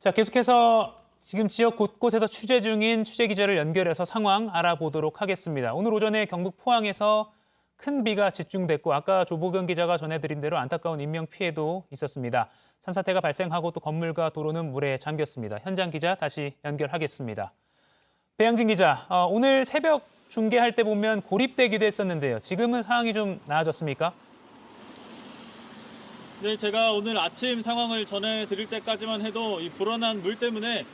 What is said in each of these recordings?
자, 계속해서 지금 지역 곳곳에서 취재 중인 취재 기자를 연결해서 상황 알아보도록 하겠습니다. 오늘 오전에 경북 포항에서 큰 비가 집중됐고 아까 조보경 기자가 전해드린 대로 안타까운 인명 피해도 있었습니다. 산사태가 발생하고 또 건물과 도로는 물에 잠겼습니다. 현장 기자 다시 연결하겠습니다. 배양진 기자, 오늘 새벽 중계할 때 보면 고립되기도 했었는데요. 지금은 상황이 좀 나아졌습니까? 네, 제가 오늘 아침 상황을 전해드릴 때까지만 해도 이 불어난 물 때문에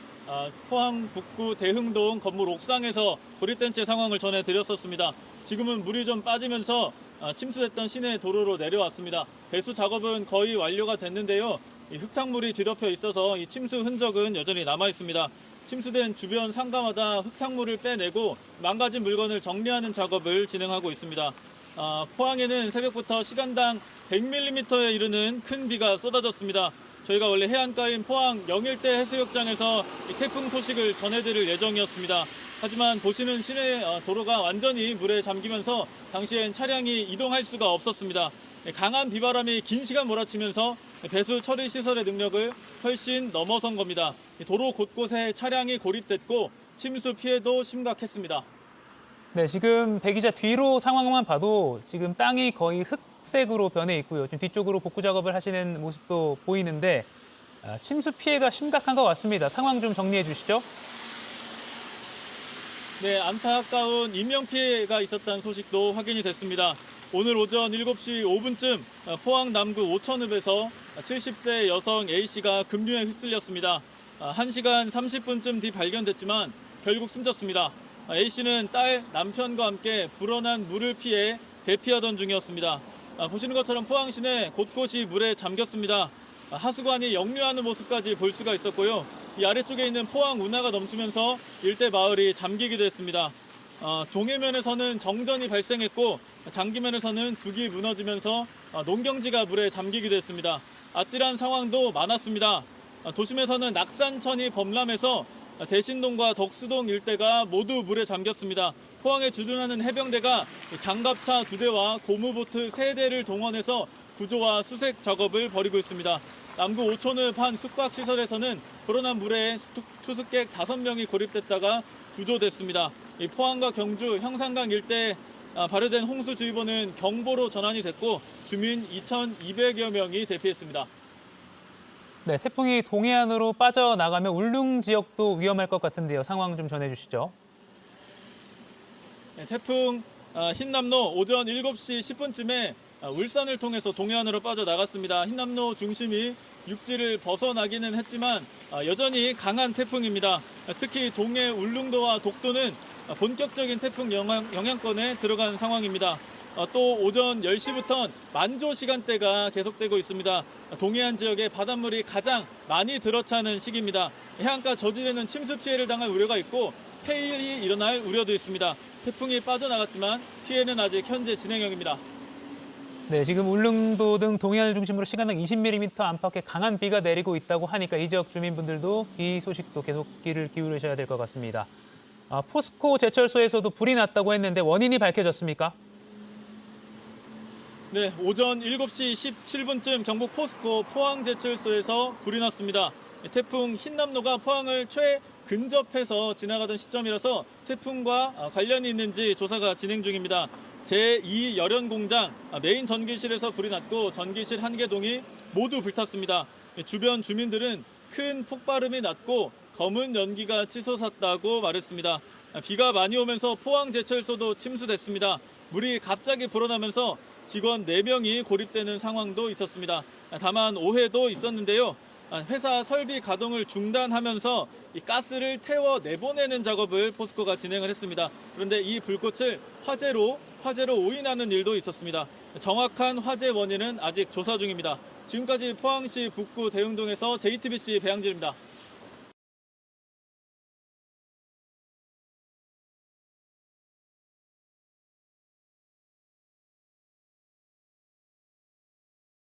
포항 북구 대흥동 건물 옥상에서 고립된 채 상황을 전해드렸었습니다. 지금은 물이 좀 빠지면서 침수됐던 시내 도로로 내려왔습니다. 배수 작업은 거의 완료가 됐는데요. 이 흙탕물이 뒤덮여 있어서 이 침수 흔적은 여전히 남아 있습니다. 침수된 주변 상가마다 흙탕물을 빼내고 망가진 물건을 정리하는 작업을 진행하고 있습니다. 포항에는 새벽부터 시간당 100mm에 이르는 큰 비가 쏟아졌습니다. 저희가 원래 해안가인 포항 영일대 해수욕장에서 이 태풍 소식을 전해드릴 예정이었습니다. 하지만 보시는 시내 도로가 완전히 물에 잠기면서 당시엔 차량이 이동할 수가 없었습니다. 강한 비바람이 긴 시간 몰아치면서 배수 처리 시설의 능력을 훨씬 넘어선 겁니다. 도로 곳곳에 차량이 고립됐고 침수 피해도 심각했습니다. 네, 지금 배 기자 뒤로 상황만 봐도 지금 땅이 거의 흑색으로 변해 있고요. 지금 뒤쪽으로 복구 작업을 하시는 모습도 보이는데 침수 피해가 심각한 것 같습니다. 상황 좀 정리해 주시죠. 네, 안타까운 인명 피해가 있었다는 소식도 확인이 됐습니다. 오늘 오전 7시 5분쯤 포항 남구 오천읍에서 70세 여성 A씨가 급류에 휩쓸렸습니다. 1시간 30분쯤 뒤 발견됐지만 결국 숨졌습니다. A씨는 딸, 남편과 함께 불어난 물을 피해 대피하던 중이었습니다. 보시는 것처럼 포항 시내 곳곳이 물에 잠겼습니다. 하수관이 역류하는 모습까지 볼 수가 있었고요. 이 아래쪽에 있는 포항 운하가 넘치면서 일대 마을이 잠기기도 했습니다. 동해면에서는 정전이 발생했고 장기면에서는 둑이 무너지면서 농경지가 물에 잠기기도 했습니다. 아찔한 상황도 많았습니다. 도심에서는 낙산천이 범람해서 대신동과 덕수동 일대가 모두 물에 잠겼습니다. 포항에 주둔하는 해병대가 장갑차 2대와 고무보트 3대를 동원해서 구조와 수색 작업을 벌이고 있습니다. 남구 오촌읍 한 숙박시설에서는 불어난 물에 투숙객 5명이 고립됐다가 구조됐습니다. 이 포항과 경주, 형산강 일대에 발효된 홍수주의보는 경보로 전환이 됐고 주민 2,200여 명이 대피했습니다. 네, 태풍이 동해안으로 빠져나가면 울릉 지역도 위험할 것 같은데요. 상황 좀 전해주시죠. 네, 태풍 흰남노 오전 7시 10분쯤에 울산을 통해서 동해안으로 빠져나갔습니다. 흰남노 중심이 육지를 벗어나기는 했지만 여전히 강한 태풍입니다. 특히 동해 울릉도와 독도는 본격적인 태풍 영향권에 들어간 상황입니다. 또 오전 10시부터 만조 시간대가 계속되고 있습니다. 동해안 지역에 바닷물이 가장 많이 들어차는 시기입니다. 해안가 저지대는 침수 피해를 당할 우려가 있고 해일이 일어날 우려도 있습니다. 태풍이 빠져나갔지만 피해는 아직 현재 진행형입니다. 네, 지금 울릉도 등 동해안을 중심으로 시간당 20mm 안팎의 강한 비가 내리고 있다고 하니까 이 지역 주민분들도 비 소식도 계속 귀를 기울이셔야 될 것 같습니다. 포스코 제철소에서도 불이 났다고 했는데 원인이 밝혀졌습니까? 네, 오전 7시 17분쯤 경북 포스코 포항제철소에서 불이 났습니다. 태풍 흰남노가 포항을 최근접해서 지나가던 시점이라서 태풍과 관련이 있는지 조사가 진행 중입니다. 제2 열연공장 메인 전기실에서 불이 났고 전기실 1개 동이 모두 불탔습니다. 주변 주민들은 큰 폭발음이 났고 검은 연기가 치솟았다고 말했습니다. 비가 많이 오면서 포항제철소도 침수됐습니다. 물이 갑자기 불어나면서 직원 4명이 고립되는 상황도 있었습니다. 다만 오해도 있었는데요. 회사 설비 가동을 중단하면서 이 가스를 태워 내보내는 작업을 포스코가 진행을 했습니다. 그런데 이 불꽃을 화재로 오인하는 일도 있었습니다. 정확한 화재 원인은 아직 조사 중입니다. 지금까지 포항시 북구 대흥동에서 JTBC 배양진입니다.